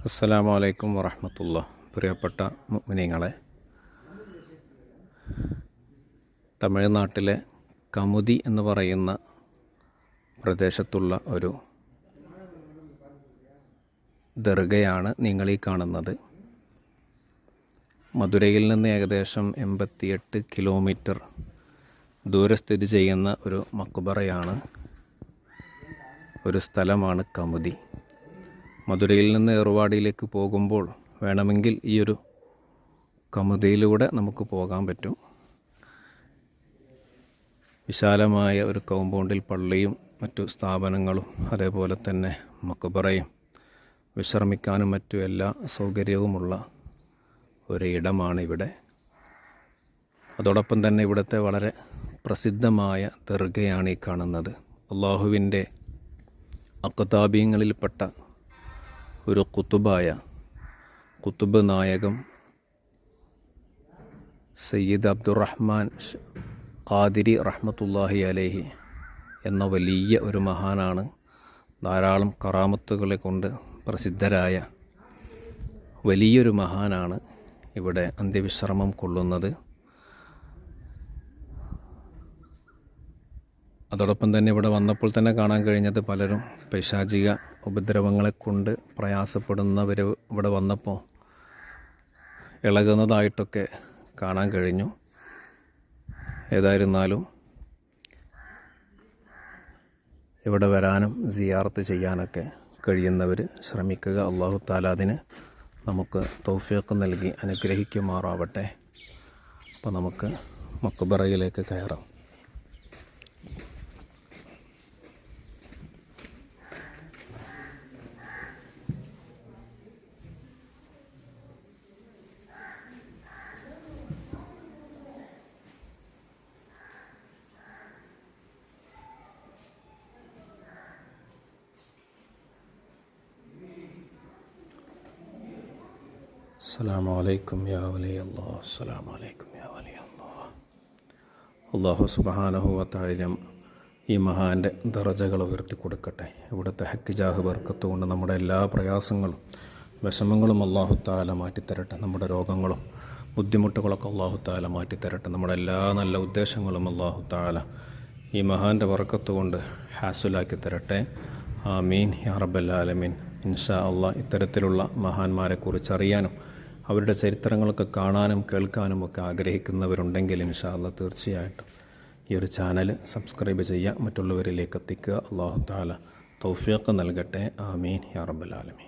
അസ്സലാമു അലൈക്കും വറഹ്മത്തുള്ളാഹി. പ്രിയപ്പെട്ട മുഅ്മിനീങ്ങളെ, തമിഴ്നാട്ടിലെ കമുതി എന്ന് പറയുന്ന പ്രദേശത്തുള്ള ഒരു ദർഗയാണ് നിങ്ങളീ കാണുന്നത്. മധുരയിൽ നിന്ന് ഏകദേശം 88 കിലോമീറ്റർ ദൂരെ സ്ഥിതി ചെയ്യുന്ന ഒരു മക്ബറയാണ്, ഒരു സ്ഥലമാണ് കമുതി. മധുരയിൽ നിന്ന് ഏറുവാടിയിലേക്ക് പോകുമ്പോൾ വേണമെങ്കിൽ ഈ ഒരു കമുതിയിലൂടെ നമുക്ക് പോകാൻ പറ്റും. വിശാലമായ ഒരു കോമ്പൗണ്ടിൽ പള്ളിയും മറ്റു സ്ഥാപനങ്ങളും അതേപോലെ തന്നെ മക്ബറയും വിശ്രമിക്കാനും മറ്റു എല്ലാ സൗകര്യവുമുള്ള ഒരിടമാണ് ഇവിടെ. അതോടൊപ്പം തന്നെ ഇവിടുത്തെ വളരെ പ്രസിദ്ധമായ ദർഗയാണ് ഈ കാണുന്നത്. അള്ളാഹുവിൻ്റെ അഖ്താബീങ്ങളിൽപ്പെട്ട ഒരു ഖുതുബ് നായകം സയ്യിദ് അബ്ദുറഹ്മാൻ ഖാദിരി റഹ്മത്തുള്ളാഹി അലൈഹി എന്ന വലിയ ഒരു മഹാനാണ്. ധാരാളം കറാമത്തുകളെ കൊണ്ട് പ്രസിദ്ധരായ വലിയൊരു മഹാനാണ് ഇവിടെ അന്ത്യവിശ്രമം കൊള്ളുന്നത്. അതോടൊപ്പം തന്നെ ഇവിടെ വന്നപ്പോൾ തന്നെ കാണാൻ കഴിഞ്ഞത് പലരും പൈശാചിക ഉപദ്രവങ്ങളെ കൊണ്ട് പ്രയാസപ്പെടുന്നവർ ഇവിടെ വന്നപ്പോൾ ഇളകുന്നതായിട്ടൊക്കെ കാണാൻ കഴിഞ്ഞു. ഏതായിരുന്നാലും ഇവിടെ വരാനും സിയാറത്ത് ചെയ്യാനൊക്കെ കഴിയുന്നവർ ശ്രമിക്കുക. അല്ലാഹു തആല അതിന് നമുക്ക് തൗഫീഖ് നൽകി അനുഗ്രഹിക്കുമാറാവട്ടെ. അപ്പോൾ നമുക്ക് മക്ബറയിലേക്ക് കയറാം. അസ്സലാമു അലൈക്കും യാ വലിയല്ലാഹ്, അസ്സലാമു അലൈക്കും യാ വലിയല്ലാഹ്. അല്ലാഹു സുബ്ഹാനഹു വ തആല ഈ മഹാൻ്റെ ദറജകൾ ഉയർത്തി കൊടുക്കട്ടെ. ഇവിടുത്തെ ഹക്ക് ജാഹ് ബർക്കത്ത് കൊണ്ട് നമ്മുടെ എല്ലാ പ്രയാസങ്ങളും വിഷമങ്ങളും അല്ലാഹു തആല മാറ്റിത്തരട്ടെ. നമ്മുടെ രോഗങ്ങളും ബുദ്ധിമുട്ടുകളൊക്കെ അല്ലാഹു തആല മാറ്റിത്തരട്ടെ. നമ്മുടെ എല്ലാ നല്ല ഉദ്ദേശങ്ങളും അല്ലാഹു തആല ഈ മഹാൻ്റെ ബർക്കത്ത് കൊണ്ട് ഹാസുലാക്കി തരട്ടെ. ആമീൻ യാ റബ്ബൽ ആലമീൻ. ഇൻഷാ അല്ലാഹ് ഇത്തരത്തിലുള്ള മഹാന്മാരെക്കുറിച്ച് അറിയാനും അവരുടെ ചരിത്രങ്ങളൊക്കെ കാണാനും കേൾക്കാനും ഒക്കെ ആഗ്രഹിക്കുന്നവരുണ്ടെങ്കിൽ ഇൻഷാ അല്ലാഹ് തീർച്ചയായിട്ടും ഈ ഒരു ചാനൽ സബ്സ്ക്രൈബ് ചെയ്യുക, മറ്റുള്ളവരിലേക്ക് എത്തിക്കുക. അല്ലാഹു തആല തൗഫീഖ് നൽകട്ടെ. ആമീൻ യാ റബ്ബൽ ആലമീൻ.